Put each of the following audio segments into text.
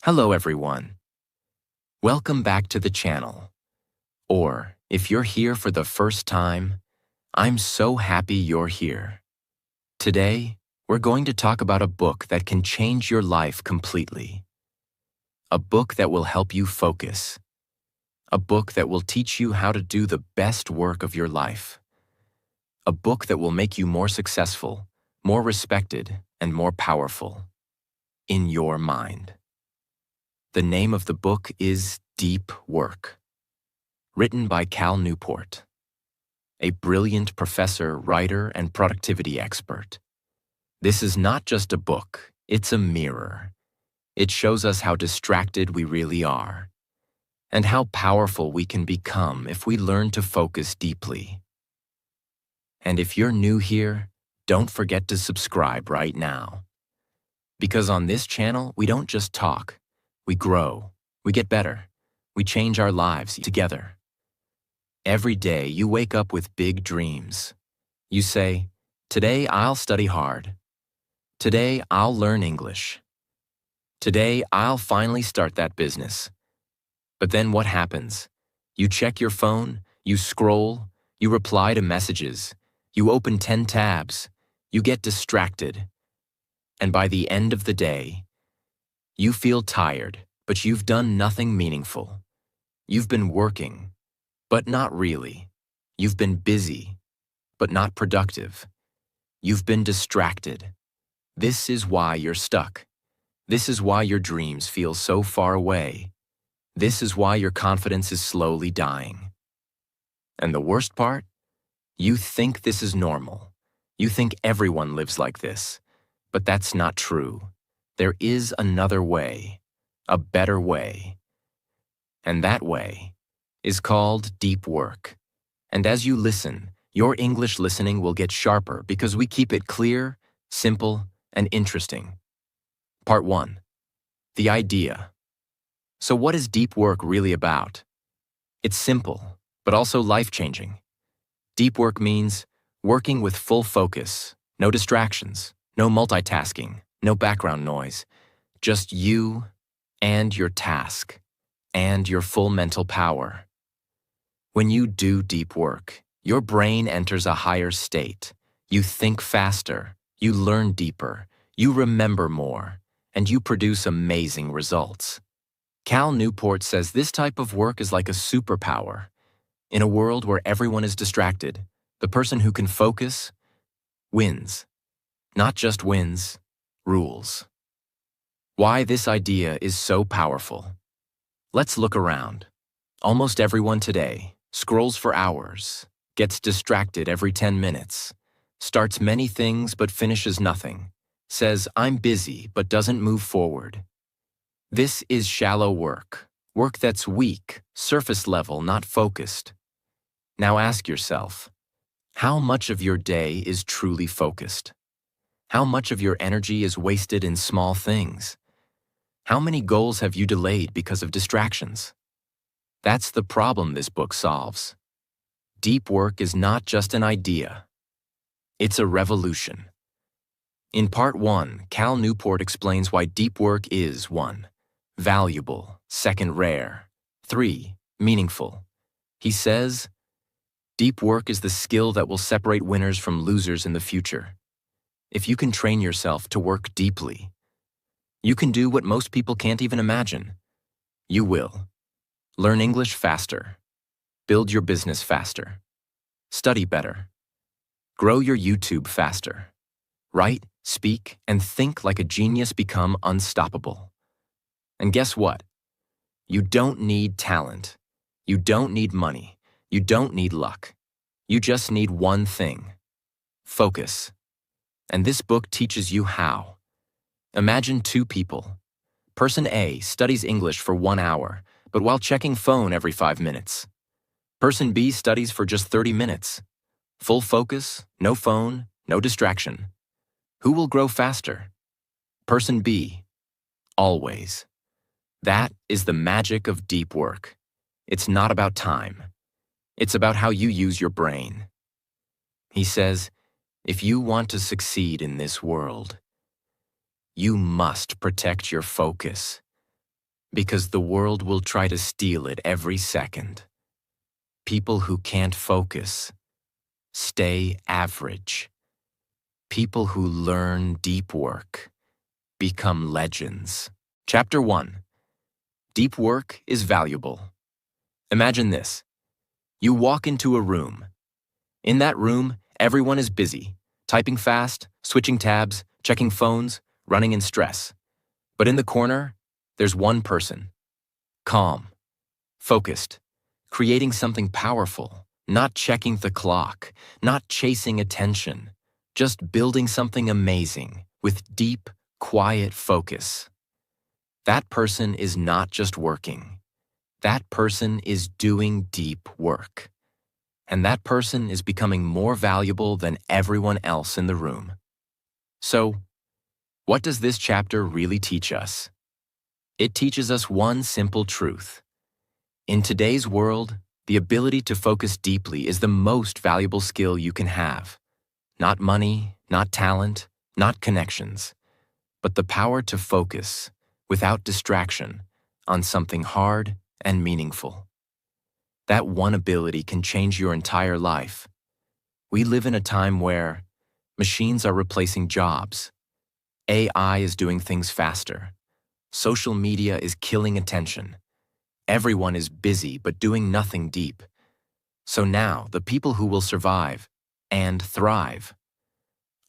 Hello everyone. Welcome back to the channel. Or, if you're here for the first time, I'm so happy you're here. Today, we're going to talk about a book that can change your life completely. A book that will help you focus. A book that will teach you how to do the best work of your life. A book that will make you more successful, more respected, and more powerful. In your mind. The name of the book is Deep Work, written by Cal Newport, a brilliant professor, writer, and productivity expert. This is not just a book, it's a mirror. It shows us how distracted we really are, and how powerful we can become if we learn to focus deeply. And if you're new here, don't forget to subscribe right now. Because on this channel, we don't just talk. We grow, we get better, we change our lives together. Every day you wake up with big dreams. You say, today I'll study hard. Today I'll learn English. Today I'll finally start that business. But then what happens? You check your phone, you scroll, you reply to messages, you open 10 tabs, you get distracted. And by the end of the day, you feel tired, but you've done nothing meaningful. You've been working, but not really. You've been busy, but not productive. You've been distracted. This is why you're stuck. This is why your dreams feel so far away. This is why your confidence is slowly dying. And the worst part? You think this is normal. You think everyone lives like this, but that's not true. There is another way, a better way. And that way is called deep work. And as you listen, your English listening will get sharper because we keep it clear, simple, and interesting. Part 1. The idea. So what is deep work really about? It's simple, but also life-changing. Deep work means working with full focus, no distractions, no multitasking, no background noise, just you and your task and your full mental power. When you do deep work, your brain enters a higher state. You think faster, you learn deeper, you remember more, and you produce amazing results. Cal Newport says this type of work is like a superpower. In a world where everyone is distracted, the person who can focus wins. Not just wins, rules. Why this idea is so powerful. Let's look around. Almost everyone today scrolls for hours, gets distracted every 10 minutes, starts many things but finishes nothing, says I'm busy but doesn't move forward. This is shallow work, work that's weak, surface level, not focused. Now ask yourself, how much of your day is truly focused? How much of your energy is wasted in small things? How many goals have you delayed because of distractions? That's the problem this book solves. Deep work is not just an idea. It's a revolution. In Part 1, Cal Newport explains why deep work is 1. Valuable, 2, rare, 3. Meaningful. He says, deep work is the skill that will separate winners from losers in the future. If you can train yourself to work deeply, you can do what most people can't even imagine. You will. Learn English faster. Build your business faster. Study better. Grow your YouTube faster. Write, speak, and think like a genius. Become unstoppable. And guess what? You don't need talent. You don't need money. You don't need luck. You just need one thing. Focus. And this book teaches you how. Imagine 2 people. Person A studies English for 1 hour, but while checking phone every 5 minutes. Person B studies for just 30 minutes. Full focus, no phone, no distraction. Who will grow faster? Person B. Always. That is the magic of deep work. It's not about time. It's about how you use your brain. He says, if you want to succeed in this world, you must protect your focus. Because the world will try to steal it every second. People who can't focus stay average. People who learn deep work become legends. Chapter 1. Deep work is valuable. Imagine this. You walk into a room. In that room, everyone is busy, typing fast, switching tabs, checking phones, running in stress. But in the corner, there's one person. Calm, focused, creating something powerful, not checking the clock, not chasing attention, just building something amazing with deep, quiet focus. That person is not just working. That person is doing deep work. And that person is becoming more valuable than everyone else in the room. So, what does this chapter really teach us? It teaches us one simple truth. In today's world, the ability to focus deeply is the most valuable skill you can have. Not money, not talent, not connections, but the power to focus, without distraction, on something hard and meaningful. That one ability can change your entire life. We live in a time where machines are replacing jobs. AI is doing things faster. Social media is killing attention. Everyone is busy but doing nothing deep. So now, the people who will survive and thrive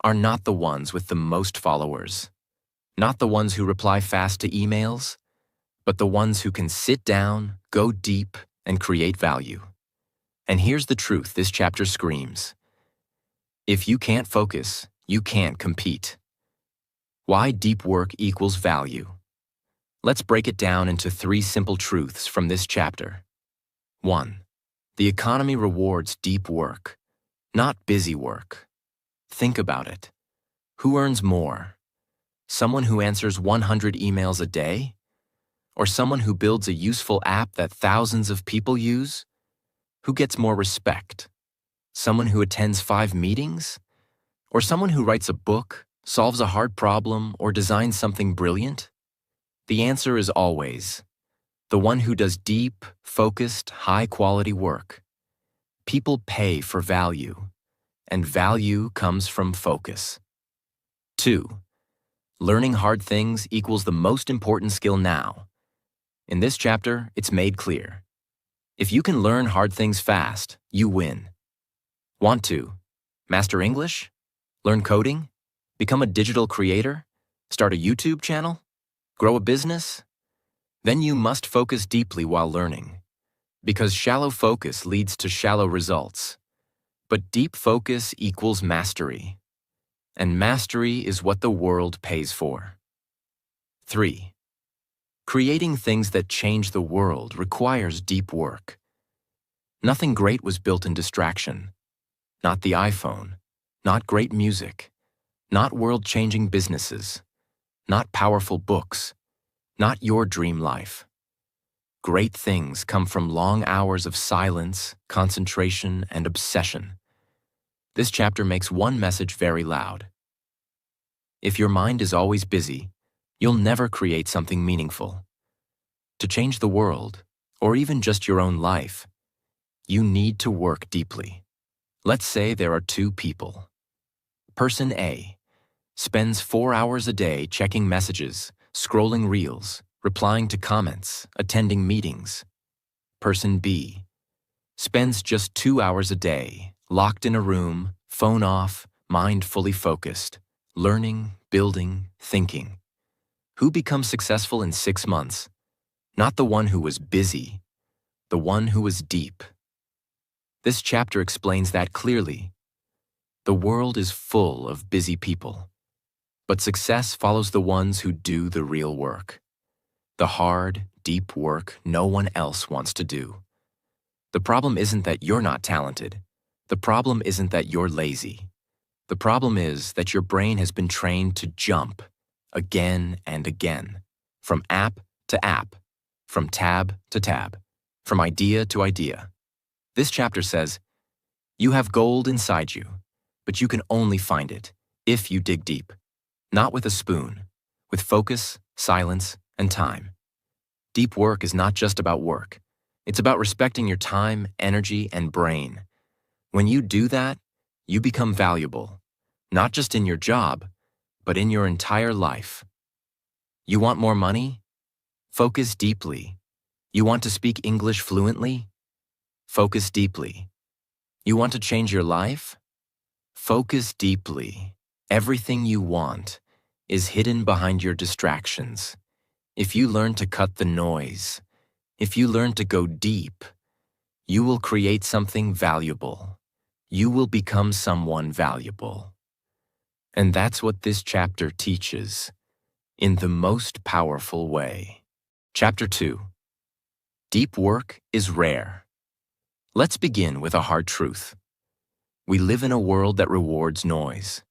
are not the ones with the most followers, not the ones who reply fast to emails, but the ones who can sit down, go deep, and create value. And here's the truth this chapter screams. If you can't focus, you can't compete. Why deep work equals value. Let's break it down into 3 simple truths from this chapter. 1. The economy rewards deep work, not busy work. Think about it. Who earns more? Someone who answers 100 emails a day? Or someone who builds a useful app that thousands of people use? Who gets more respect? Someone who attends 5 meetings? Or someone who writes a book, solves a hard problem, or designs something brilliant? The answer is always the one who does deep, focused, high-quality work. People pay for value, and value comes from focus. 2. Learning hard things equals the most important skill now. In this chapter, it's made clear. If you can learn hard things fast, you win. Want to master English? Learn coding? Become a digital creator? Start a YouTube channel? Grow a business? Then you must focus deeply while learning. Because shallow focus leads to shallow results. But deep focus equals mastery. And mastery is what the world pays for. 3. Creating things that change the world requires deep work. Nothing great was built in distraction. Not the iPhone, not great music, not world-changing businesses, not powerful books, not your dream life. Great things come from long hours of silence, concentration, and obsession. This chapter makes one message very loud. If your mind is always busy, you'll never create something meaningful. To change the world, or even just your own life, you need to work deeply. Let's say there are 2 people. Person A spends 4 hours a day checking messages, scrolling reels, replying to comments, attending meetings. Person B spends just 2 hours a day, locked in a room, phone off, mind fully focused, learning, building, thinking. Who becomes successful in 6 months? Not the one who was busy, the one who was deep. This chapter explains that clearly. The world is full of busy people, but success follows the ones who do the real work. The hard, deep work no one else wants to do. The problem isn't that you're not talented. The problem isn't that you're lazy. The problem is that your brain has been trained to jump again and again, from app to app, from tab to tab, from idea to idea. This chapter says, you have gold inside you, but you can only find it if you dig deep, not with a spoon, with focus, silence, and time. Deep work is not just about work. It's about respecting your time, energy, and brain. When you do that, you become valuable, not just in your job, but in your entire life. You want more money? Focus deeply. You want to speak English fluently? Focus deeply. You want to change your life? Focus deeply. Everything you want is hidden behind your distractions. If you learn to cut the noise, if you learn to go deep, you will create something valuable. You will become someone valuable. And that's what this chapter teaches in the most powerful way. Chapter 2. Deep work is rare. Let's begin with a hard truth. We live in a world that rewards noise.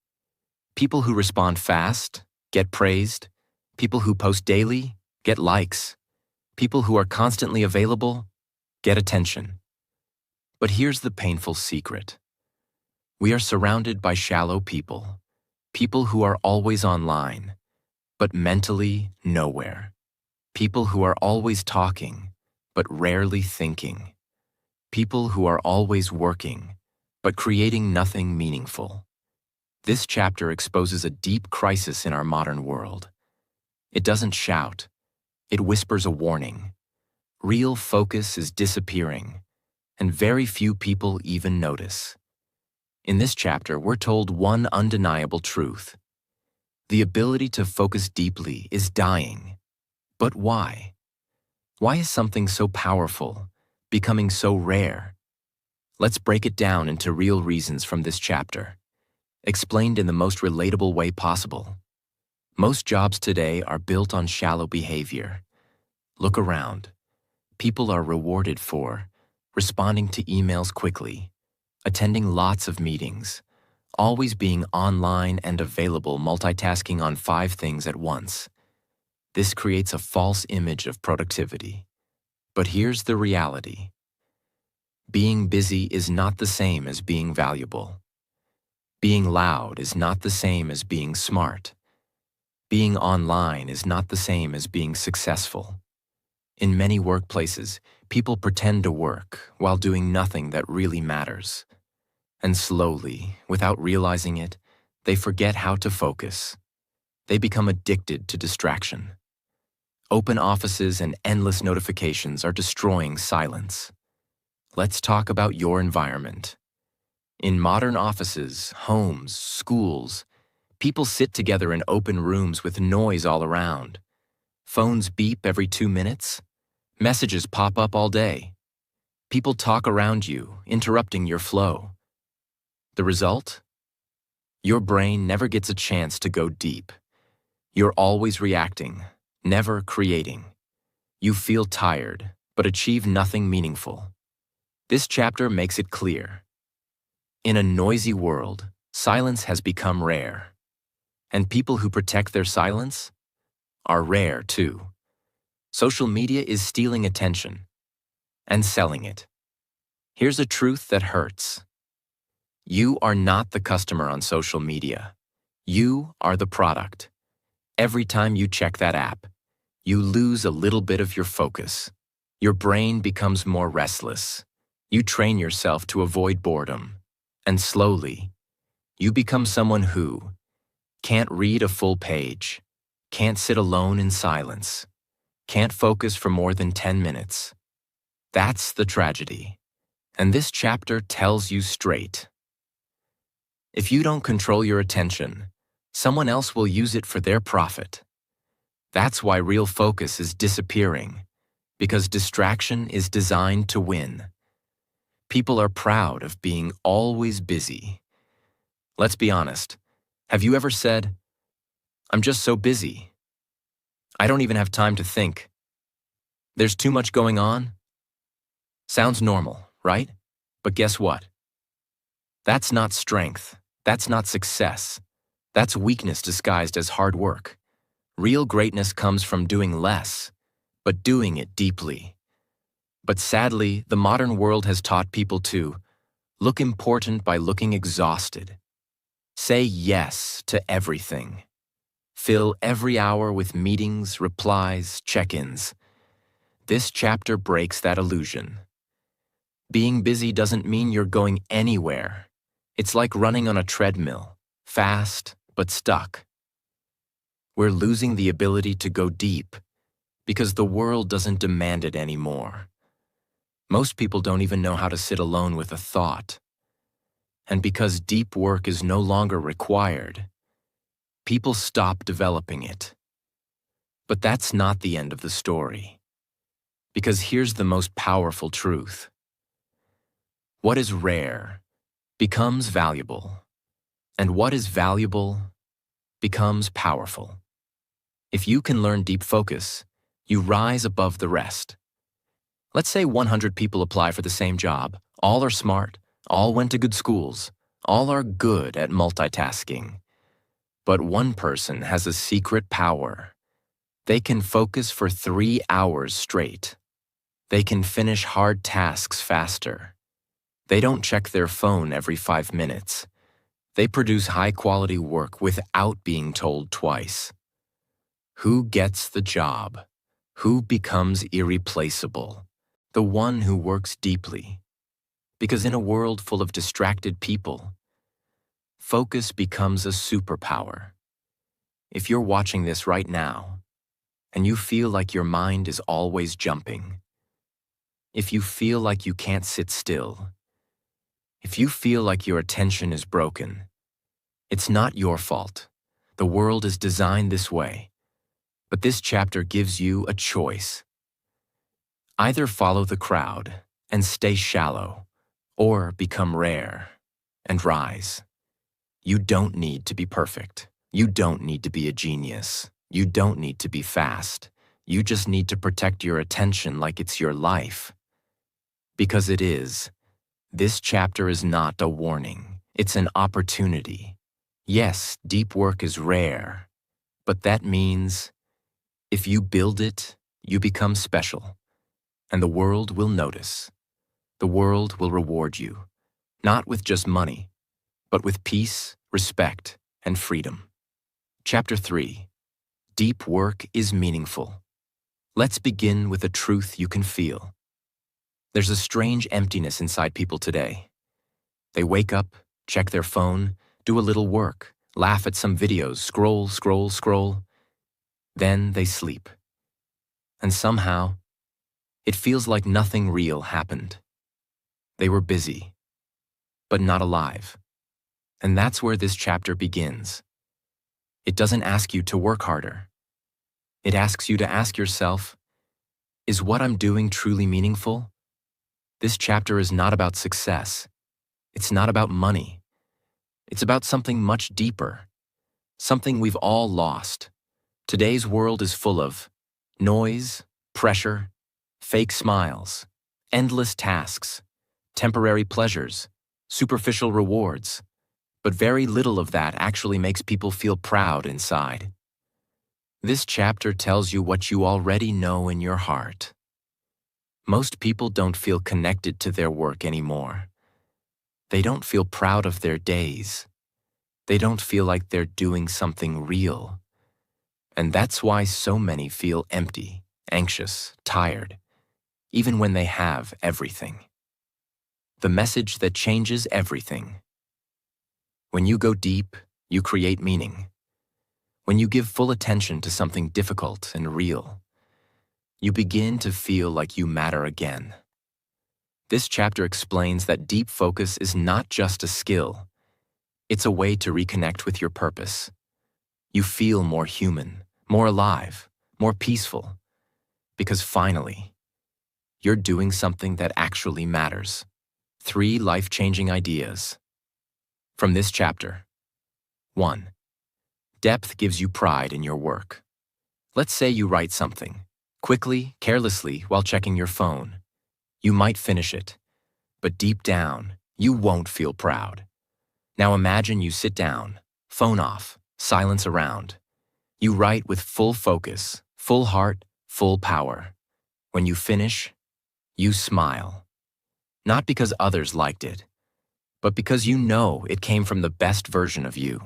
People who respond fast get praised. People who post daily get likes. People who are constantly available get attention. But here's the painful secret. We are surrounded by shallow people, people who are always online, but mentally nowhere. People who are always talking, but rarely thinking. People who are always working, but creating nothing meaningful. This chapter exposes a deep crisis in our modern world. It doesn't shout. It whispers a warning. Real focus is disappearing, and very few people even notice. In this chapter, we're told one undeniable truth. The ability to focus deeply is dying. But why? Why is something so powerful becoming so rare? Let's break it down into real reasons from this chapter, explained in the most relatable way possible. Most jobs today are built on shallow behavior. Look around. People are rewarded for responding to emails quickly, attending lots of meetings, always being online and available, multitasking on 5 things at once. This creates a false image of productivity. But here's the reality. Being busy is not the same as being valuable. Being loud is not the same as being smart. Being online is not the same as being successful. In many workplaces, people pretend to work while doing nothing that really matters. And slowly, without realizing it, they forget how to focus. They become addicted to distraction. Open offices and endless notifications are destroying silence. Let's talk about your environment. In modern offices, homes, schools, people sit together in open rooms with noise all around. Phones beep every 2 minutes. Messages pop up all day. People talk around you, interrupting your flow. The result? Your brain never gets a chance to go deep. You're always reacting, never creating. You feel tired, but achieve nothing meaningful. This chapter makes it clear. In a noisy world, silence has become rare. And people who protect their silence are rare too. Social media is stealing attention and selling it. Here's a truth that hurts. You are not the customer on social media. You are the product. Every time you check that app, you lose a little bit of your focus. Your brain becomes more restless. You train yourself to avoid boredom. And slowly, you become someone who can't read a full page, can't sit alone in silence, can't focus for more than 10 minutes. That's the tragedy. And this chapter tells you straight. If you don't control your attention, someone else will use it for their profit. That's why real focus is disappearing, because distraction is designed to win. People are proud of being always busy. Let's be honest. Have you ever said, "I'm just so busy. I don't even have time to think. There's too much going on"? Sounds normal, right? But guess what? That's not strength. That's not success. That's weakness disguised as hard work. Real greatness comes from doing less, but doing it deeply. But sadly, the modern world has taught people to look important by looking exhausted. Say yes to everything. Fill every hour with meetings, replies, check-ins. This chapter breaks that illusion. Being busy doesn't mean you're going anywhere. It's like running on a treadmill, fast but stuck. We're losing the ability to go deep because the world doesn't demand it anymore. Most people don't even know how to sit alone with a thought. And because deep work is no longer required, people stop developing it. But that's not the end of the story. Because here's the most powerful truth. What is rare becomes valuable, and what is valuable becomes powerful. If you can learn deep focus, you rise above the rest. Let's say 100 people apply for the same job. All are smart, all went to good schools, all are good at multitasking. But one person has a secret power. They can focus for 3 hours straight. They can finish hard tasks faster. They don't check their phone every 5 minutes. They produce high-quality work without being told twice. Who gets the job? Who becomes irreplaceable? The one who works deeply. Because in a world full of distracted people, focus becomes a superpower. If you're watching this right now, and you feel like your mind is always jumping, if you feel like you can't sit still, if you feel like your attention is broken, it's not your fault. The world is designed this way. But this chapter gives you a choice. Either follow the crowd and stay shallow, or become rare and rise. You don't need to be perfect. You don't need to be a genius. You don't need to be fast. You just need to protect your attention like it's your life. Because it is. This chapter is not a warning. It's an opportunity. Yes, deep work is rare, but that means if you build it, you become special, and the world will notice. The world will reward you, not with just money, but with peace, respect, and freedom. Chapter 3. Deep work is meaningful. Let's begin with a truth you can feel. There's a strange emptiness inside people today. They wake up, check their phone, do a little work, laugh at some videos, scroll. Then they sleep. And somehow, it feels like nothing real happened. They were busy, but not alive. And that's where this chapter begins. It doesn't ask you to work harder. It asks you to ask yourself, is what I'm doing truly meaningful? This chapter is not about success. It's not about money. It's about something much deeper, something we've all lost. Today's world is full of noise, pressure, fake smiles, endless tasks, temporary pleasures, superficial rewards. But very little of that actually makes people feel proud inside. This chapter tells you what you already know in your heart. Most people don't feel connected to their work anymore. They don't feel proud of their days. They don't feel like they're doing something real. And that's why so many feel empty, anxious, tired, even when they have everything. The message that changes everything. When you go deep, you create meaning. When you give full attention to something difficult and real, you begin to feel like you matter again. This chapter explains that deep focus is not just a skill. It's a way to reconnect with your purpose. You feel more human, more alive, more peaceful, because finally, you're doing something that actually matters. 3 life-changing ideas from this chapter. 1. Depth gives you pride in your work. Let's say you write something, quickly, carelessly, while checking your phone. You might finish it, but deep down, you won't feel proud. Now imagine you sit down, phone off, silence around. You write with full focus, full heart, full power. When you finish, you smile. Not because others liked it, but because you know it came from the best version of you.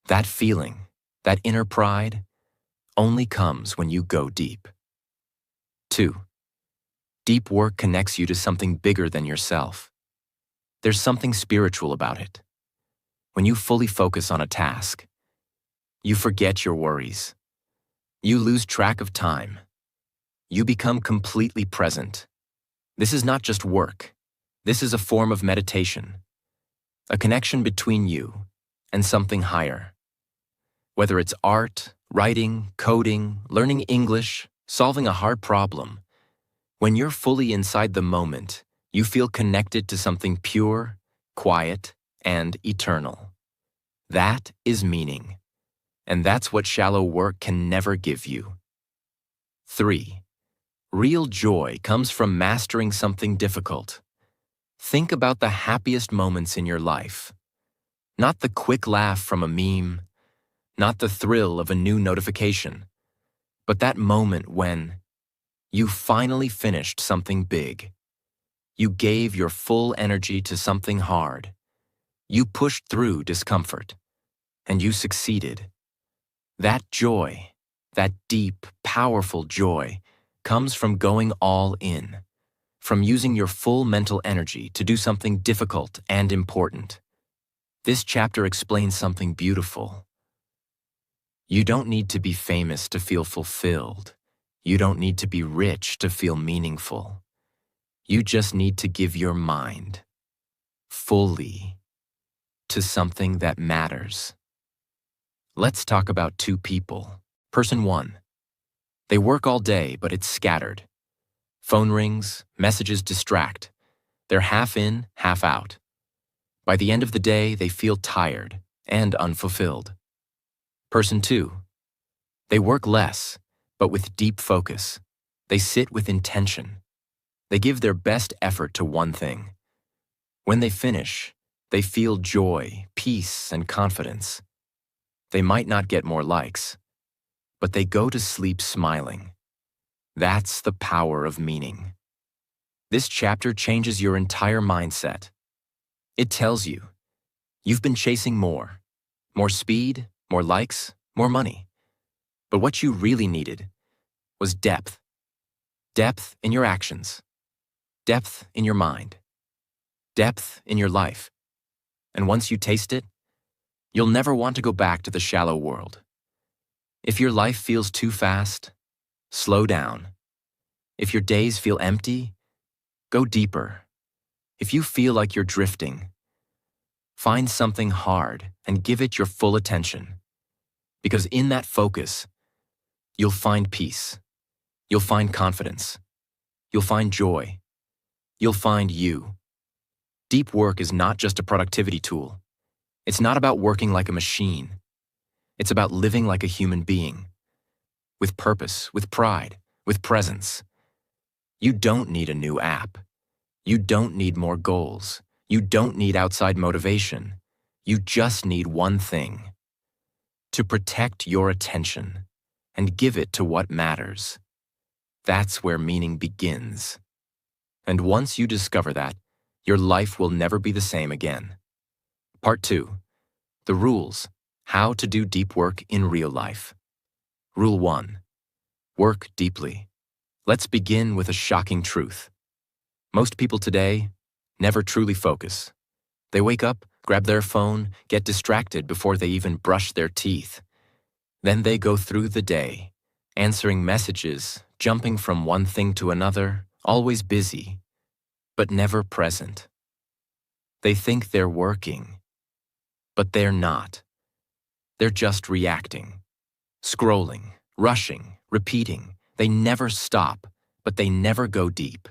That feeling, that inner pride, only comes when you go deep. 2. Deep work connects you to something bigger than yourself. There's something spiritual about it. When you fully focus on a task, you forget your worries. You lose track of time. You become completely present. This is not just work. This is a form of meditation, a connection between you and something higher. Whether it's art, writing, coding, learning English, solving a hard problem, when you're fully inside the moment, you feel connected to something pure, quiet, and eternal. That is meaning, and that's what shallow work can never give you. 3. Real joy comes from mastering something difficult. Think about the happiest moments in your life. Not the quick laugh from a meme, not the thrill of a new notification, but that moment when you finally finished something big. You gave your full energy to something hard. You pushed through discomfort, and you succeeded. That joy, that deep, powerful joy, comes from going all in, from using your full mental energy to do something difficult and important. This chapter explains something beautiful. You don't need to be famous to feel fulfilled. You don't need to be rich to feel meaningful. You just need to give your mind fully to something that matters. Let's talk about two people. Person 1. They work all day, but it's scattered. Phone rings, messages distract. They're half in, half out. By the end of the day, they feel tired and unfulfilled. Person 2. They work less, but with deep focus. They sit with intention. They give their best effort to one thing. When they finish, they feel joy, peace, and confidence. They might not get more likes, but they go to sleep smiling. That's the power of meaning. This chapter changes your entire mindset. It tells you, you've been chasing more speed, more likes, more money. But what you really needed was depth. Depth in your actions. Depth in your mind. Depth in your life. And once you taste it, you'll never want to go back to the shallow world. If your life feels too fast, slow down. If your days feel empty, go deeper. If you feel like you're drifting, find something hard and give it your full attention. Because in that focus, you'll find peace. You'll find confidence. You'll find joy. You'll find you. Deep work is not just a productivity tool. It's not about working like a machine. It's about living like a human being. With purpose, with pride, with presence. You don't need a new app. You don't need more goals. You don't need outside motivation. You just need one thing: to protect your attention and give it to what matters. That's where meaning begins. And once you discover that, your life will never be the same again. Part 2. The rules: how to do deep work in real life. Rule 1. Work deeply. Let's begin with a shocking truth. Most people today never truly focus. They wake up, grab their phone, get distracted before they even brush their teeth. Then they go through the day, answering messages, jumping from one thing to another, always busy, but never present. They think they're working, but they're not. They're just reacting, scrolling, rushing, repeating. They never stop, but they never go deep.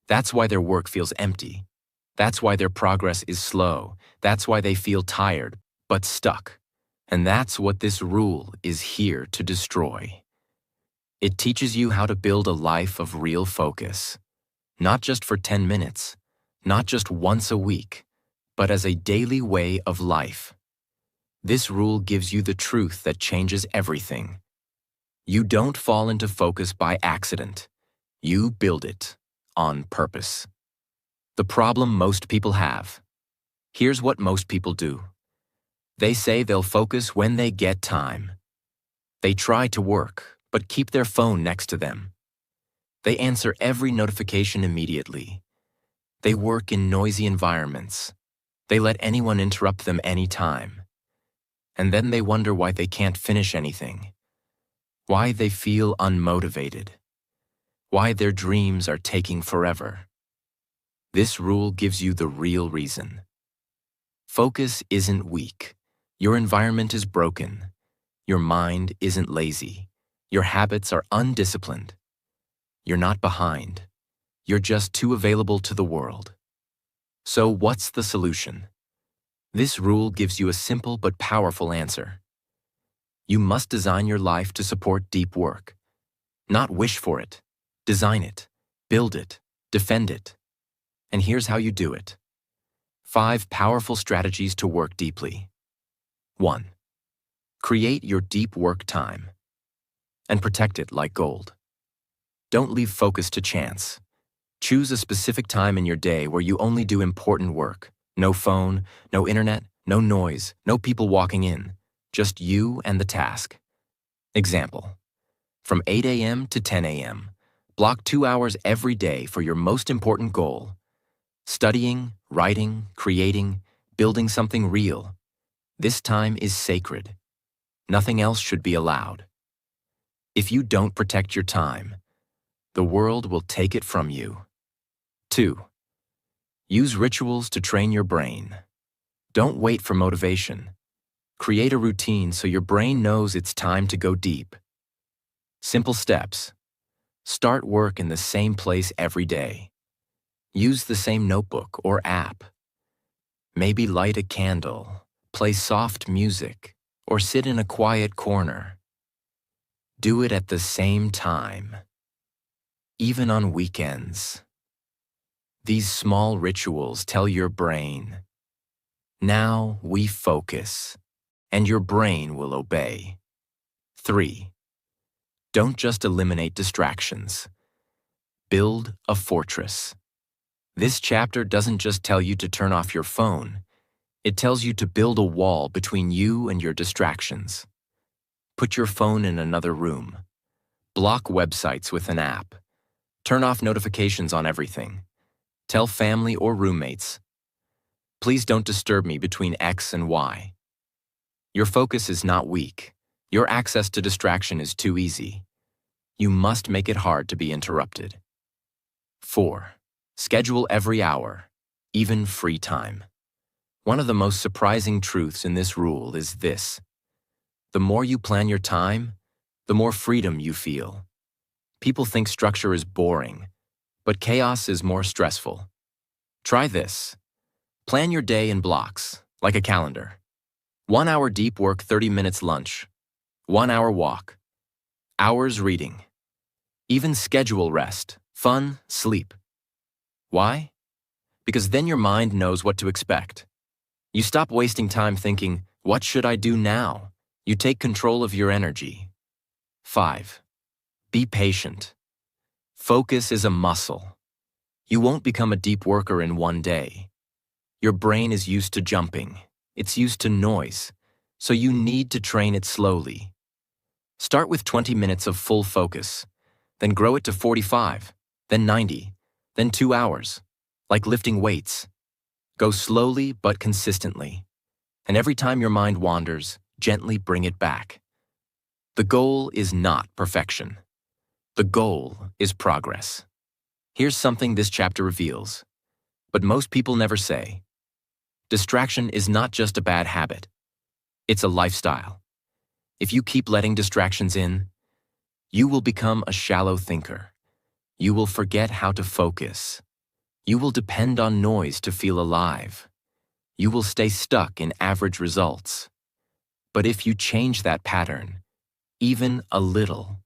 That's why their work feels empty. That's why their progress is slow. That's why they feel tired, but stuck. And that's what this rule is here to destroy. It teaches you how to build a life of real focus. Not just for 10 minutes, not just once a week, but as a daily way of life. This rule gives you the truth that changes everything. You don't fall into focus by accident. You build it on purpose. The problem most people have. Here's what most people do. They say they'll focus when they get time. They try to work, but keep their phone next to them. They answer every notification immediately. They work in noisy environments. They let anyone interrupt them anytime. And then they wonder why they can't finish anything. Why they feel unmotivated. Why their dreams are taking forever. This rule gives you the real reason. Focus isn't weak. Your environment is broken. Your mind isn't lazy. Your habits are undisciplined. You're not behind. You're just too available to the world. So what's the solution? This rule gives you a simple but powerful answer. You must design your life to support deep work. Not wish for it. Design it. Build it. Defend it. And here's how you do it. 5 powerful strategies to work deeply. 1. Create your deep work time. And protect it like gold. Don't leave focus to chance. Choose a specific time in your day where you only do important work. No phone, no internet, no noise, no people walking in. Just you and the task. Example. From 8 a.m. to 10 a.m., block 2 hours every day for your most important goal. Studying, writing, creating, building something real. This time is sacred. Nothing else should be allowed. If you don't protect your time, the world will take it from you. 2. Use rituals to train your brain. Don't wait for motivation. Create a routine so your brain knows it's time to go deep. Simple steps. Start work in the same place every day. Use the same notebook or app. Maybe light a candle, play soft music, or sit in a quiet corner. Do it at the same time, even on weekends. These small rituals tell your brain, now we focus, and your brain will obey. 3. Don't just eliminate distractions. Build a fortress. This chapter doesn't just tell you to turn off your phone. It tells you to build a wall between you and your distractions. Put your phone in another room. Block websites with an app. Turn off notifications on everything. Tell family or roommates, please don't disturb me between X and Y. Your focus is not weak. Your access to distraction is too easy. You must make it hard to be interrupted. 4. Schedule every hour, even free time. One of the most surprising truths in this rule is this. The more you plan your time, the more freedom you feel. People think structure is boring, but chaos is more stressful. Try this. Plan your day in blocks, like a calendar. 1 hour deep work, 30 minutes lunch. 1 hour walk. Hours reading. Even schedule rest, fun, sleep. Why? Because then your mind knows what to expect. You stop wasting time thinking, what should I do now? You take control of your energy. 5. Be patient. Focus is a muscle. You won't become a deep worker in one day. Your brain is used to jumping. It's used to noise. So you need to train it slowly. Start with 20 minutes of full focus, then grow it to 45, then 90, then 2 hours, like lifting weights. Go slowly but consistently. And every time your mind wanders, gently bring it back. The goal is not perfection. The goal is progress. Here's something this chapter reveals, but most people never say. Distraction is not just a bad habit. It's a lifestyle. If you keep letting distractions in, you will become a shallow thinker. You will forget how to focus. You will depend on noise to feel alive. You will stay stuck in average results. But if you change that pattern, even a little,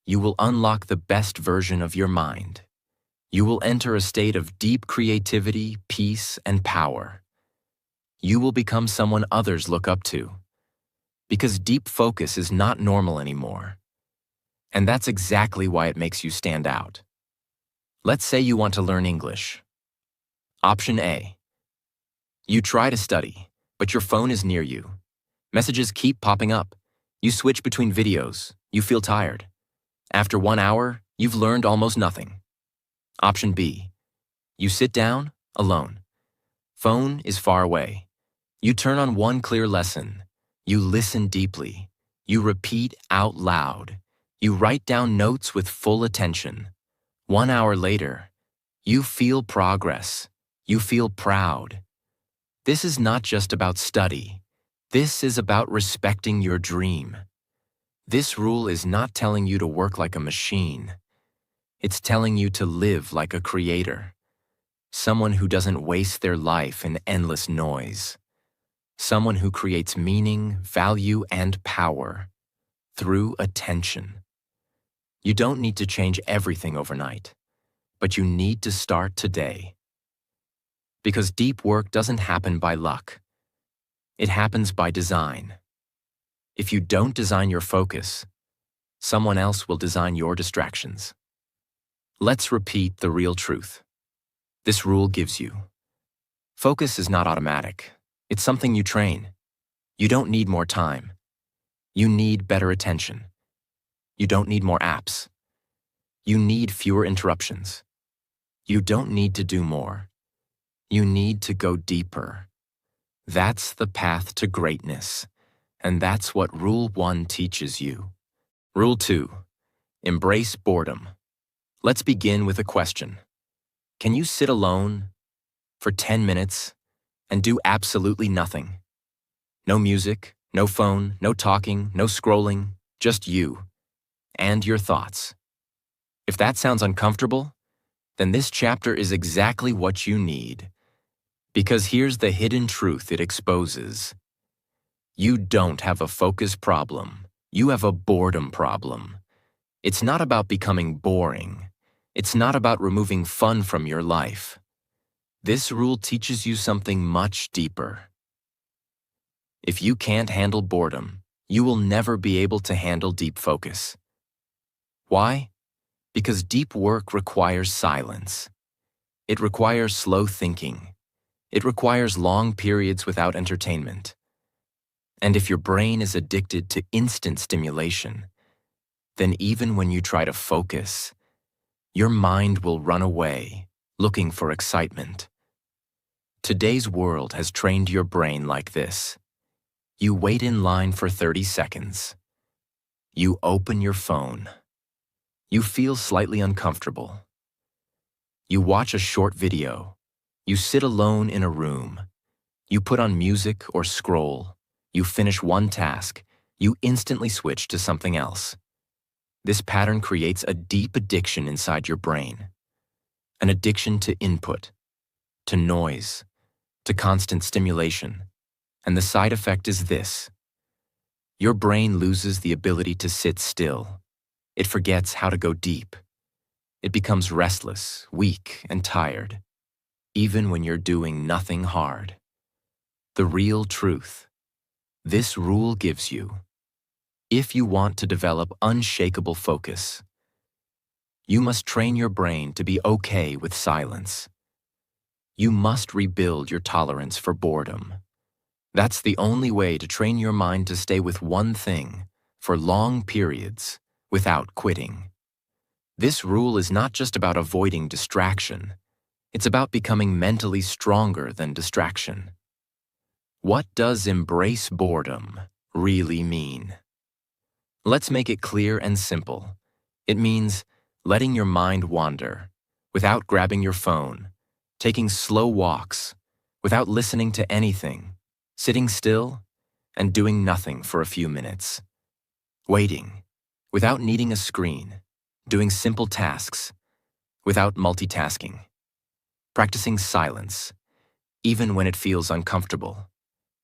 you will unlock the best version of your mind. You will enter a state of deep creativity, peace, and power. You will become someone others look up to. Because deep focus is not normal anymore. And that's exactly why it makes you stand out. Let's say you want to learn English. Option A. You try to study, but your phone is near you. Messages keep popping up. You switch between videos. You feel tired. After 1 hour, You've learned almost nothing. Option B. You sit down, alone. Phone is far away. You turn on one clear lesson. You listen deeply. You repeat out loud. You write down notes with full attention. 1 hour later, you feel progress. You feel proud. This is not just about study. This is about respecting your dream. This rule is not telling you to work like a machine. It's telling you to live like a creator. Someone who doesn't waste their life in endless noise. Someone who creates meaning, value, and power through attention. You don't need to change everything overnight, but you need to start today. Because deep work doesn't happen by luck. It happens by design. If you don't design your focus, someone else will design your distractions. Let's repeat the real truth. This rule gives you. Focus is not automatic. It's something you train. You don't need more time. You need better attention. You don't need more apps. You need fewer interruptions. You don't need to do more. You need to go deeper. That's the path to greatness, and that's what Rule 1 teaches you. Rule 2. Embrace boredom. Let's begin with a question. Can you sit alone for 10 minutes and do absolutely nothing? No music, no phone, no talking, no scrolling, just you and your thoughts. If that sounds uncomfortable, then this chapter is exactly what you need. Because here's the hidden truth it exposes. You don't have a focus problem. You have a boredom problem. It's not about becoming boring. It's not about removing fun from your life. This rule teaches you something much deeper. If you can't handle boredom, you will never be able to handle deep focus. Why? Because deep work requires silence. It requires slow thinking. It requires long periods without entertainment. And if your brain is addicted to instant stimulation, then even when you try to focus, your mind will run away, looking for excitement. Today's world has trained your brain like this. You wait in line for 30 seconds. You open your phone. You feel slightly uncomfortable. You watch a short video. You sit alone in a room. You put on music or scroll. You finish one task. You instantly switch to something else. This pattern creates a deep addiction inside your brain. An addiction to input, to noise, to constant stimulation. And the side effect is this. Your brain loses the ability to sit still. It forgets how to go deep. It becomes restless, weak, and tired, even when you're doing nothing hard. The real truth. This rule gives you. If you want to develop unshakable focus, you must train your brain to be okay with silence. You must rebuild your tolerance for boredom. That's the only way to train your mind to stay with one thing for long periods without quitting. This rule is not just about avoiding distraction. It's about becoming mentally stronger than distraction. What does embrace boredom really mean? Let's make it clear and simple. It means letting your mind wander, without grabbing your phone, taking slow walks, without listening to anything, sitting still, and doing nothing for a few minutes. Waiting, without needing a screen, doing simple tasks, without multitasking. Practicing silence, even when it feels uncomfortable.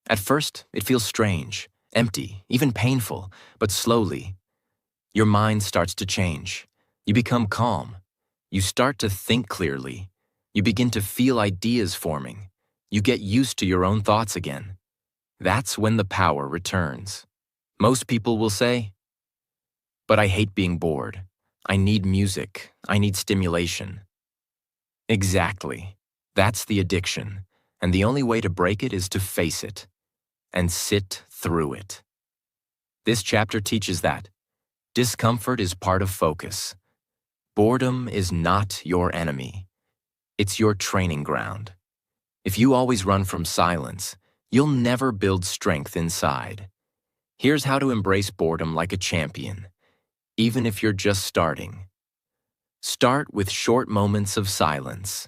At first, it feels strange, empty, even painful, but slowly, your mind starts to change. You become calm. You start to think clearly. You begin to feel ideas forming. You get used to your own thoughts again. That's when the power returns. Most people will say, "But I hate being bored. I need music. I need stimulation." Exactly. That's the addiction, and the only way to break it is to face it and sit through it. This chapter teaches that discomfort is part of focus, Boredom is not your enemy. It's your training ground. If you always run from silence, you'll never build strength inside. Here's how to embrace boredom like a champion, even if you're just starting. Start with short moments of silence.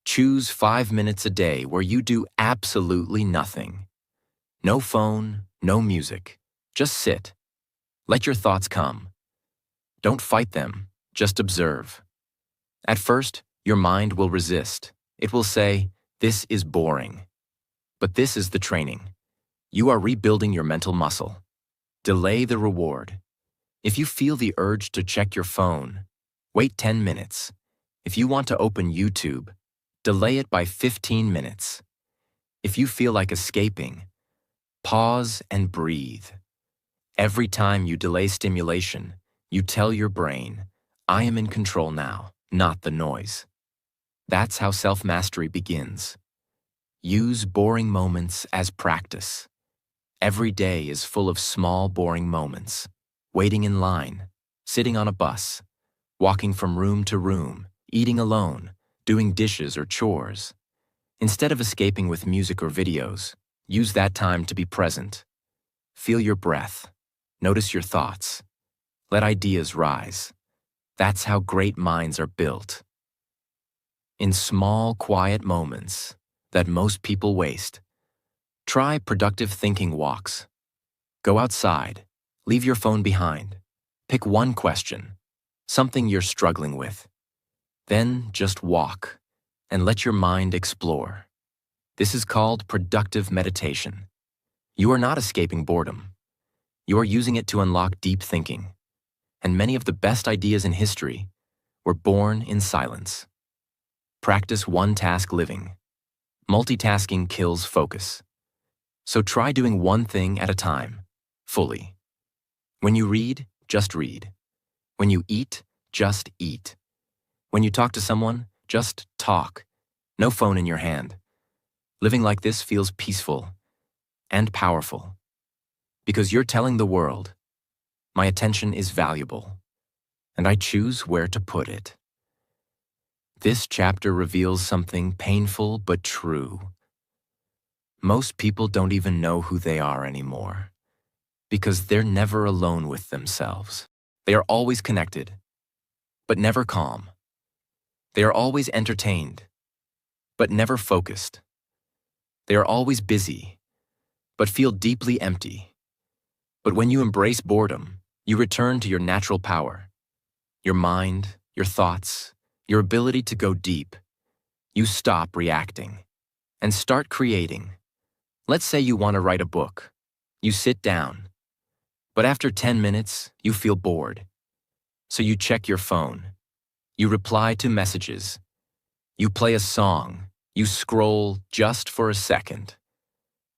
Choose 5 minutes a day where you do absolutely nothing. No phone, no music. Just sit. Let your thoughts come. Don't fight them, just observe. At first, your mind will resist. It will say, "This is boring." But this is the training. You are rebuilding your mental muscle. Delay the reward. If you feel the urge to check your phone, wait 10 minutes. If you want to open YouTube, delay it by 15 minutes. If you feel like escaping, pause and breathe. Every time you delay stimulation, you tell your brain, "I am in control now, not the noise." That's how self-mastery begins. Use boring moments as practice. Every day is full of small, boring moments. Waiting in line, sitting on a bus, walking from room to room, eating alone, doing dishes or chores. Instead of escaping with music or videos, use that time to be present. Feel your breath. Notice your thoughts. Let ideas rise. That's how great minds are built. In small, quiet moments that most people waste, try productive thinking walks. Go outside. Leave your phone behind. Pick one question, something you're struggling with. Then just walk and let your mind explore. This is called productive meditation. You are not escaping boredom. You are using it to unlock deep thinking. And many of the best ideas in history were born in silence. Practice one-task living. Multitasking kills focus. So try doing one thing at a time, fully. When you read, just read. When you eat, just eat. When you talk to someone, just talk. No phone in your hand. Living like this feels peaceful and powerful. Because you're telling the world, my attention is valuable, and I choose where to put it. This chapter reveals something painful but true. Most people don't even know who they are anymore, because they're never alone with themselves. They are always connected, but never calm. They are always entertained, but never focused. They are always busy, but feel deeply empty. But when you embrace boredom, you return to your natural power. Your mind, your thoughts, your ability to go deep. You stop reacting and start creating. Let's say you want to write a book. You sit down, but after 10 minutes, you feel bored. So you check your phone. You reply to messages. You play a song. You scroll just for a second.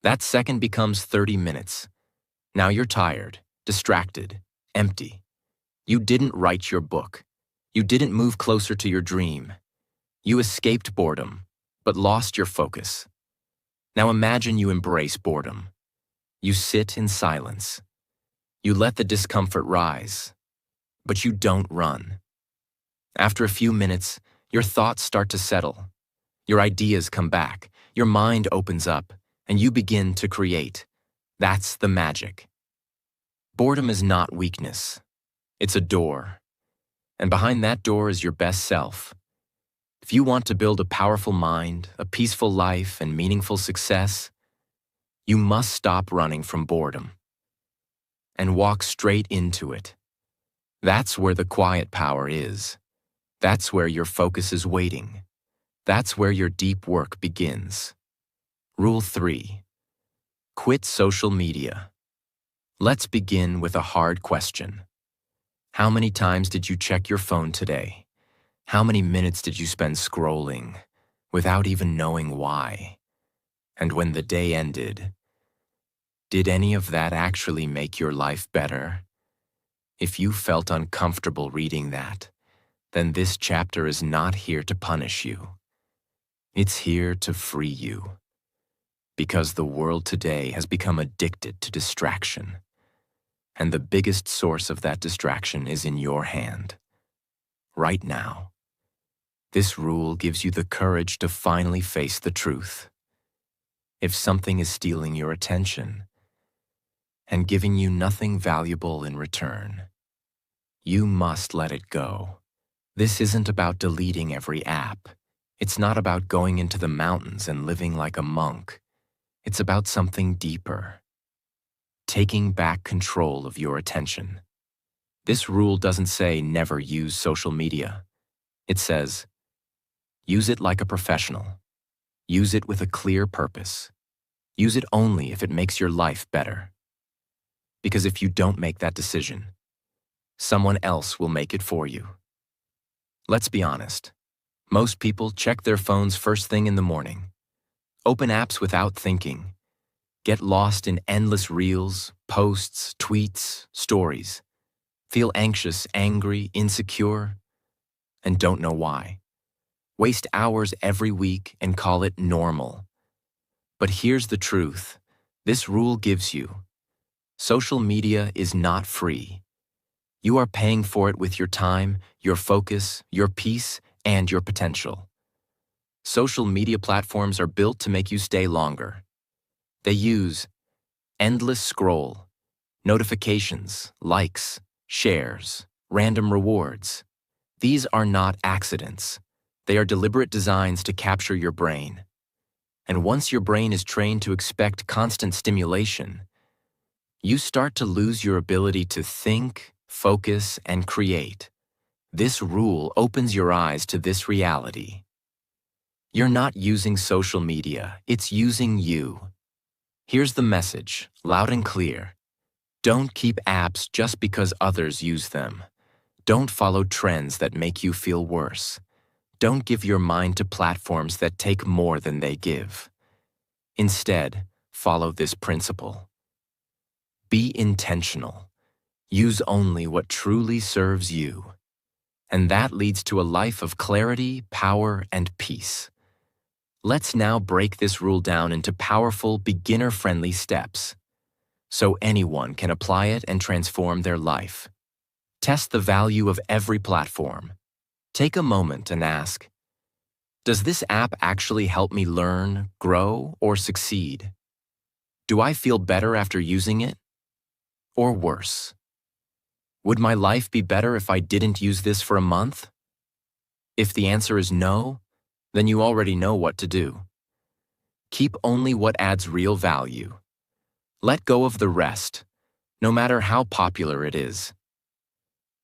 That second becomes 30 minutes. Now you're tired, distracted, empty. You didn't write your book. You didn't move closer to your dream. You escaped boredom, but lost your focus. Now imagine you embrace boredom. You sit in silence. You let the discomfort rise, but you don't run. After a few minutes, your thoughts start to settle. Your ideas come back, your mind opens up, and you begin to create. That's the magic. Boredom is not weakness. It's a door. And behind that door is your best self. If you want to build a powerful mind, a peaceful life, and meaningful success, you must stop running from boredom and walk straight into it. That's where the quiet power is. That's where your focus is waiting. That's where your deep work begins. Rule 3. Quit social media. Let's begin with a hard question. How many times did you check your phone today? How many minutes did you spend scrolling without even knowing why? And when the day ended, did any of that actually make your life better? If you felt uncomfortable reading that, then this chapter is not here to punish you. It's here to free you. Because the world today has become addicted to distraction. And the biggest source of that distraction is in your hand. right now. This rule gives you the courage to finally face the truth. If something is stealing your attention and giving you nothing valuable in return, you must let it go. This isn't about deleting every app. It's not about going into the mountains and living like a monk. It's about something deeper. Taking back control of your attention. This rule doesn't say never use social media. It says, use it like a professional. Use it with a clear purpose. Use it only if it makes your life better. Because if you don't make that decision, someone else will make it for you. Let's be honest. Most people check their phones first thing in the morning, open apps without thinking, get lost in endless reels, posts, tweets, stories, feel anxious, angry, insecure, and don't know why. Waste hours every week and call it normal. But here's the truth. This rule gives you. Social media is not free. You are paying for it with your time, your focus, your peace, and your potential. Social media platforms are built to make you stay longer. They use endless scroll, notifications, likes, shares, random rewards. These are not accidents. They are deliberate designs to capture your brain. And once your brain is trained to expect constant stimulation, you start to lose your ability to think, focus, and create. This rule opens your eyes to this reality. You're not using social media, it's using you. Here's the message, loud and clear. Don't keep apps just because others use them. Don't follow trends that make you feel worse. Don't give your mind to platforms that take more than they give. Instead, follow this principle. Be intentional. Use only what truly serves you. And that leads to a life of clarity, power, and peace. Let's now break this rule down into powerful, beginner-friendly steps, so anyone can apply it and transform their life. Test the value of every platform. Take a moment and ask, does this app actually help me learn, grow, or succeed? Do I feel better after using it? Or worse? Would my life be better if I didn't use this for a month? If the answer is no, then you already know what to do. Keep only what adds real value. Let go of the rest, no matter how popular it is.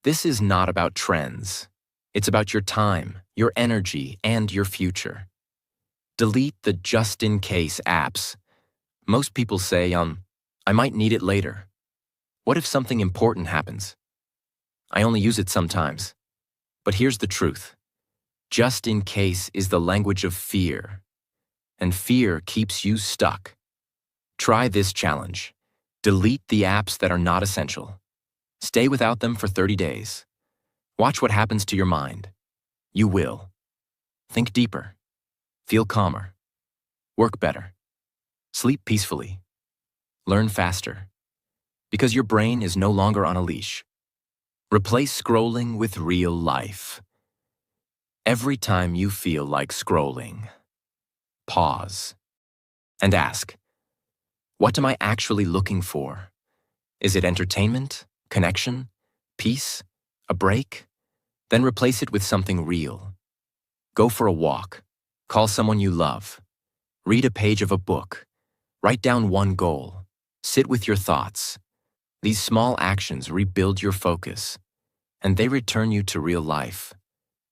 This is not about trends. It's about your time, your energy, and your future. Delete the just-in-case apps. Most people say, I might need it later. What if something important happens? I only use it sometimes. But here's the truth. Just in case is the language of fear, and fear keeps you stuck. Try this challenge. Delete the apps that are not essential. Stay without them for 30 days. Watch what happens to your mind. You will. Think deeper. Feel calmer. Work better. Sleep peacefully. Learn faster. Because your brain is no longer on a leash. Replace scrolling with real life. Every time you feel like scrolling, pause and ask, what am I actually looking for? Is it entertainment, connection, peace, a break? Then replace it with something real. Go for a walk, call someone you love, read a page of a book, write down one goal, sit with your thoughts. These small actions rebuild your focus, and they return you to real life.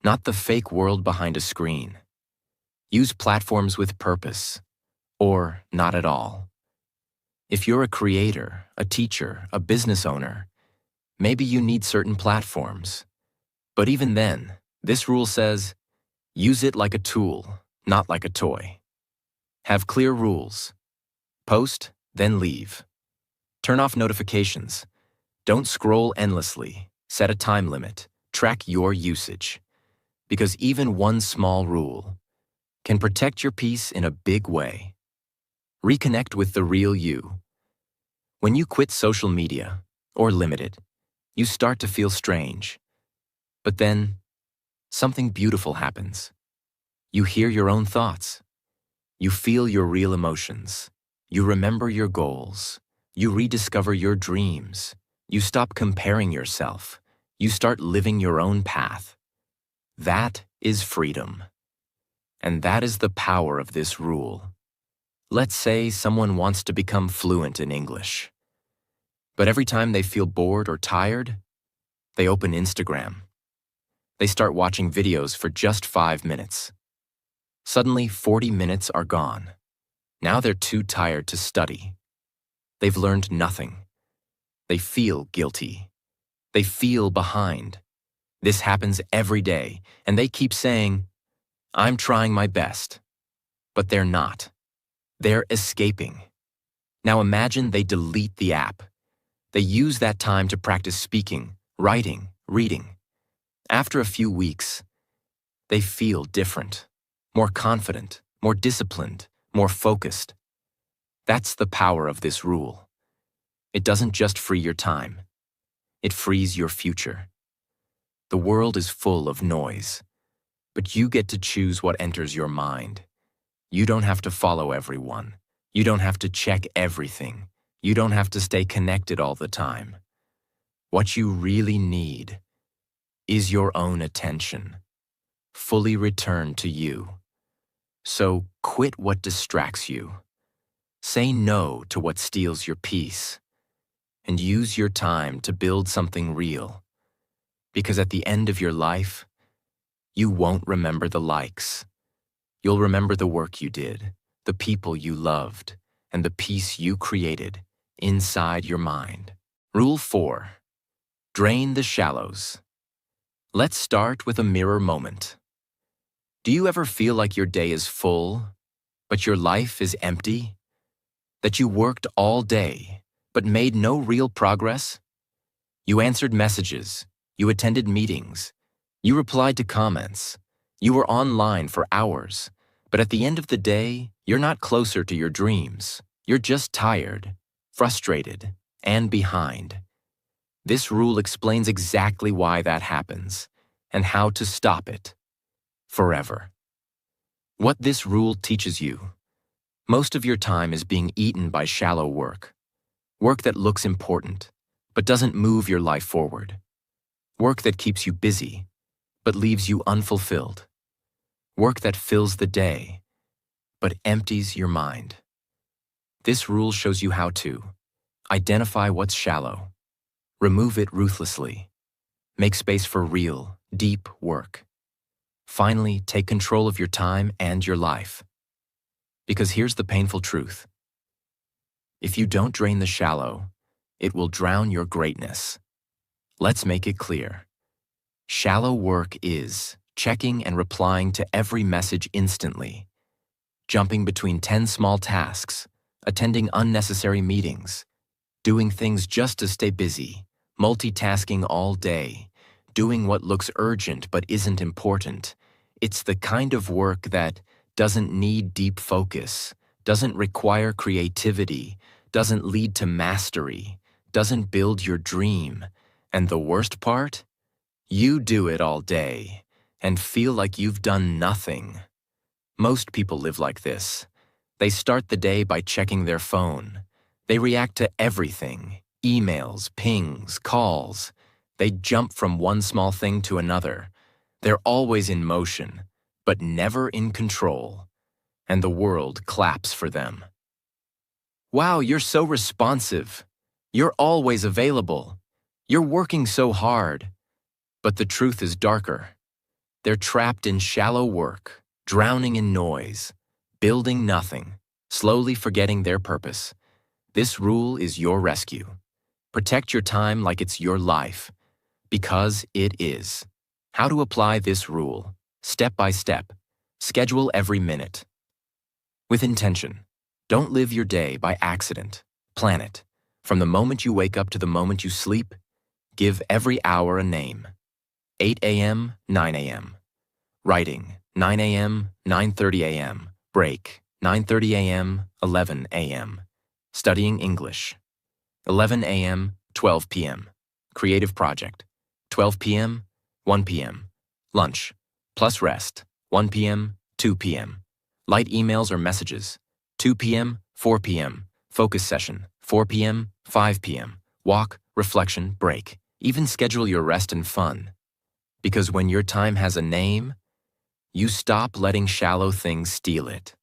Not the fake world behind a screen. Use platforms with purpose, or not at all. If you're a creator, a teacher, a business owner, maybe you need certain platforms. But even then, this rule says, use it like a tool, not like a toy. Have clear rules. Post, then leave. Turn off notifications. Don't scroll endlessly. Set a time limit. Track your usage. Because even one small rule can protect your peace in a big way. Reconnect with the real you. When you quit social media, or limit it, you start to feel strange. But then, something beautiful happens. You hear your own thoughts. You feel your real emotions. You remember your goals. You rediscover your dreams. You stop comparing yourself. You start living your own path. That is freedom. And that is the power of this rule. Let's say someone wants to become fluent in English. But every time they feel bored or tired, they open Instagram. They start watching videos for just 5 minutes. Suddenly, 40 minutes are gone. Now they're too tired to study. They've learned nothing. They feel guilty. They feel behind. This happens every day, and they keep saying, "I'm trying my best." But they're not. They're escaping. Now imagine they delete the app. They use that time to practice speaking, writing, reading. After a few weeks, they feel different, more confident, more disciplined, more focused. That's the power of this rule. It doesn't just free your time. It frees your future. The world is full of noise, but you get to choose what enters your mind. You don't have to follow everyone. You don't have to check everything. You don't have to stay connected all the time. What you really need is your own attention, fully returned to you. So quit what distracts you. Say no to what steals your peace, and use your time to build something real. Because at the end of your life, you won't remember the likes. You'll remember the work you did, the people you loved, and the peace you created inside your mind. Rule 4. Drain the shallows. Let's start with a mirror moment. Do you ever feel like your day is full, but your life is empty? That you worked all day, but made no real progress? You answered messages, you attended meetings, you replied to comments, you were online for hours, but at the end of the day, you're not closer to your dreams. You're just tired, frustrated, and behind. This rule explains exactly why that happens and how to stop it forever. What this rule teaches you: most of your time is being eaten by shallow work. Work that looks important, but doesn't move your life forward. Work that keeps you busy, but leaves you unfulfilled. Work that fills the day, but empties your mind. This rule shows you how to identify what's shallow, remove it ruthlessly, make space for real, deep work. Finally, take control of your time and your life. Because here's the painful truth. If you don't drain the shallow, it will drown your greatness. Let's make it clear. Shallow work is checking and replying to every message instantly, jumping between 10 small tasks, attending unnecessary meetings, doing things just to stay busy, multitasking all day, doing what looks urgent but isn't important. It's the kind of work that doesn't need deep focus, doesn't require creativity, doesn't lead to mastery, doesn't build your dream. And the worst part? You do it all day and feel like you've done nothing. Most people live like this. They start the day by checking their phone. They react to everything: emails, pings, calls. They jump from one small thing to another. They're always in motion, but never in control. And the world claps for them. Wow, you're so responsive. You're always available. You're working so hard. But the truth is darker. They're trapped in shallow work, drowning in noise, building nothing, slowly forgetting their purpose. This rule is your rescue. Protect your time like it's your life, because it is. How to apply this rule, step by step. Schedule every minute. With intention. Don't live your day by accident. Plan it. From the moment you wake up to the moment you sleep, give every hour a name. 8 a.m., 9 a.m. Writing, 9 a.m., 9:30 a.m. Break, 9:30 a.m., 11 a.m. Studying English, 11 a.m., 12 p.m. Creative project, 12 p.m., 1 p.m. Lunch, plus rest, 1 p.m., 2 p.m. Light emails or messages, 2 p.m., 4 p.m. Focus session, 4 p.m., 5 p.m. Walk, reflection, break. Even schedule your rest and fun. Because when your time has a name, you stop letting shallow things steal it.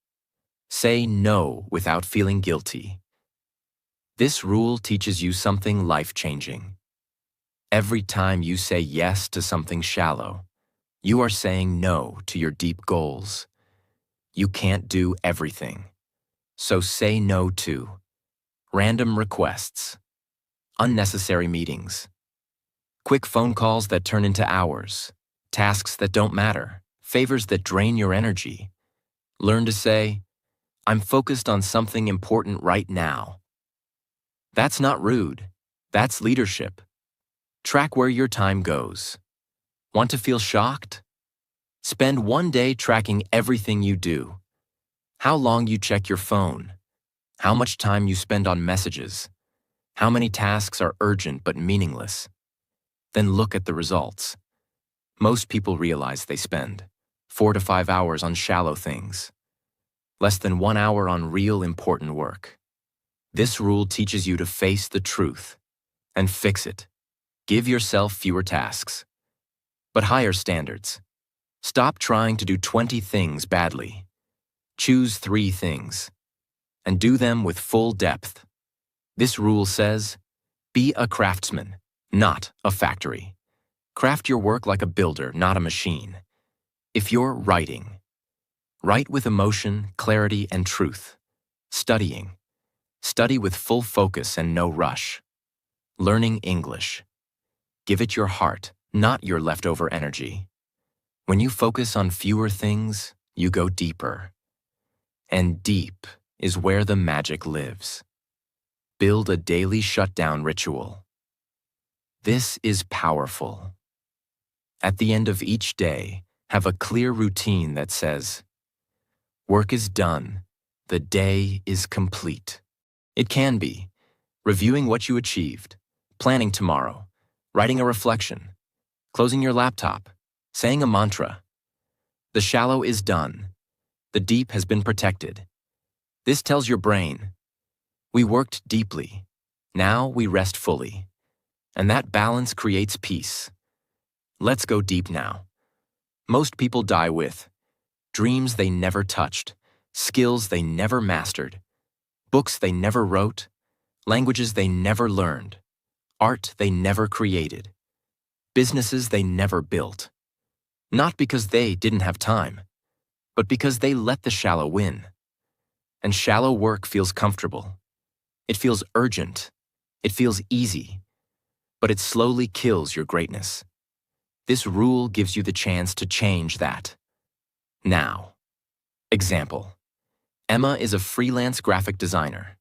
Say no without feeling guilty. This rule teaches you something life-changing. Every time you say yes to something shallow, you are saying no to your deep goals. You can't do everything. So say no to random requests, unnecessary meetings, quick phone calls that turn into hours, tasks that don't matter, favors that drain your energy. Learn to say, I'm focused on something important right now. That's not rude. That's leadership. Track where your time goes. Want to feel shocked? Spend one day tracking everything you do. How long you check your phone. How much time you spend on messages. How many tasks are urgent but meaningless. Then look at the results. Most people realize they spend 4 to 5 hours on shallow things. Less than 1 hour on real important work. This rule teaches you to face the truth and fix it. Give yourself fewer tasks, but higher standards. Stop trying to do 20 things badly. Choose 3 things, and do them with full depth. This rule says, be a craftsman, not a factory. Craft your work like a builder, not a machine. If you're writing, write with emotion, clarity, and truth. Studying, study with full focus and no rush. Learning English, give it your heart, not your leftover energy. When you focus on fewer things, you go deeper. And deep is where the magic lives. Build a daily shutdown ritual. This is powerful. At the end of each day, have a clear routine that says, work is done, the day is complete. It can be reviewing what you achieved, planning tomorrow, writing a reflection, closing your laptop, saying a mantra. The shallow is done. The deep has been protected. This tells your brain, we worked deeply. Now we rest fully. And that balance creates peace. Let's go deep now. Most people die with dreams they never touched, skills they never mastered, books they never wrote, languages they never learned, art they never created, businesses they never built. Not because they didn't have time, but because they let the shallow win. And shallow work feels comfortable. It feels urgent. It feels easy. But it slowly kills your greatness. This rule gives you the chance to change that. Now. Example. Emma is a freelance graphic designer.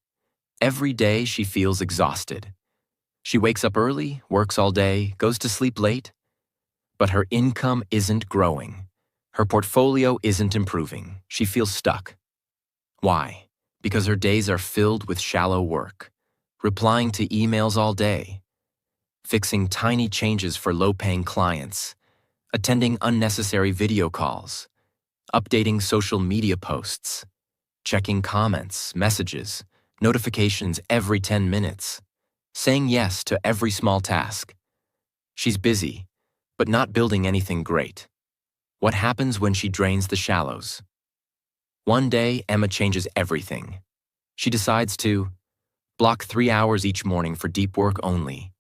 Every day she feels exhausted. She wakes up early, works all day, goes to sleep late. But her income isn't growing. Her portfolio isn't improving. She feels stuck. Why? Because her days are filled with shallow work, replying to emails all day, fixing tiny changes for low-paying clients, attending unnecessary video calls, updating social media posts, checking comments, messages, notifications every 10 minutes, saying yes to every small task. She's busy, but not building anything great. What happens when she drains the shallows? One day, Emma changes everything. She decides to block 3 hours each morning for deep work only.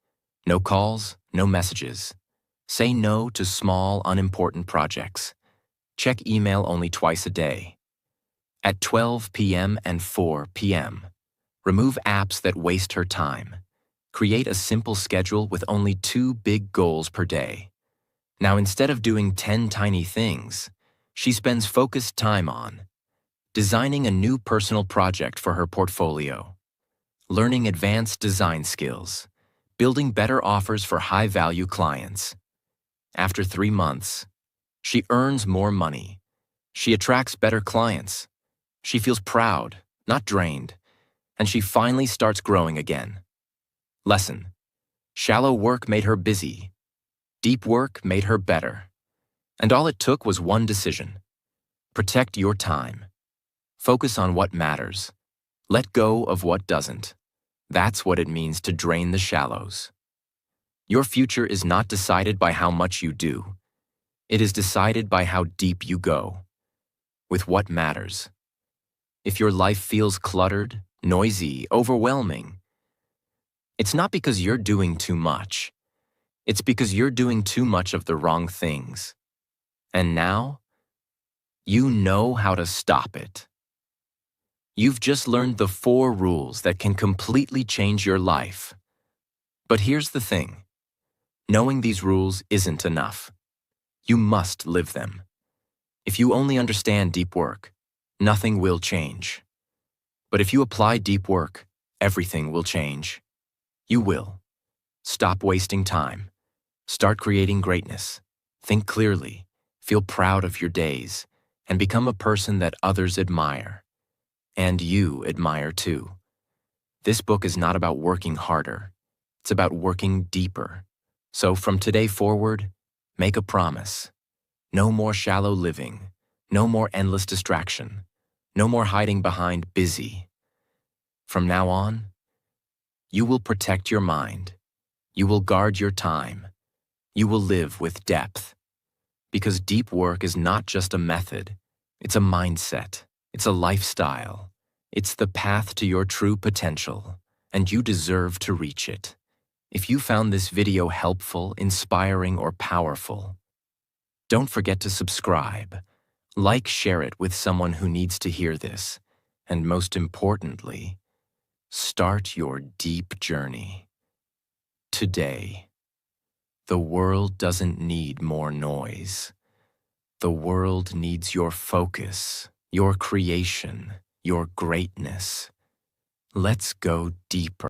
No calls, no messages. Say no to small, unimportant projects. Check email only twice a day. At 12 p.m. and 4 p.m., remove apps that waste her time. Create a simple schedule with only 2 big goals per day. Now, instead of doing 10 tiny things, she spends focused time on designing a new personal project for her portfolio, learning advanced design skills, building better offers for high-value clients. After 3 months, she earns more money. She attracts better clients. She feels proud, not drained, and she finally starts growing again. Lesson: shallow work made her busy. Deep work made her better. And all it took was one decision. Protect your time. Focus on what matters. Let go of what doesn't. That's what it means to drain the shallows. Your future is not decided by how much you do. It is decided by how deep you go, with what matters. If your life feels cluttered, noisy, overwhelming, it's not because you're doing too much. It's because you're doing too much of the wrong things. And now, you know how to stop it. You've just learned the 4 rules that can completely change your life. But here's the thing. Knowing these rules isn't enough. You must live them. If you only understand deep work, nothing will change. But if you apply deep work, everything will change. You will. Stop wasting time. Start creating greatness. Think clearly. Feel proud of your days. And become a person that others admire. And you admire too. This book is not about working harder. It's about working deeper. So from today forward, make a promise. No more shallow living. No more endless distraction. No more hiding behind busy. From now on, you will protect your mind. You will guard your time. You will live with depth. Because deep work is not just a method. It's a mindset. It's a lifestyle. It's the path to your true potential, and you deserve to reach it. If you found this video helpful, inspiring, or powerful, don't forget to subscribe. Share it with someone who needs to hear this. And most importantly, start your deep journey. Today, the world doesn't need more noise. The world needs your focus, your creation, your greatness. Let's go deeper.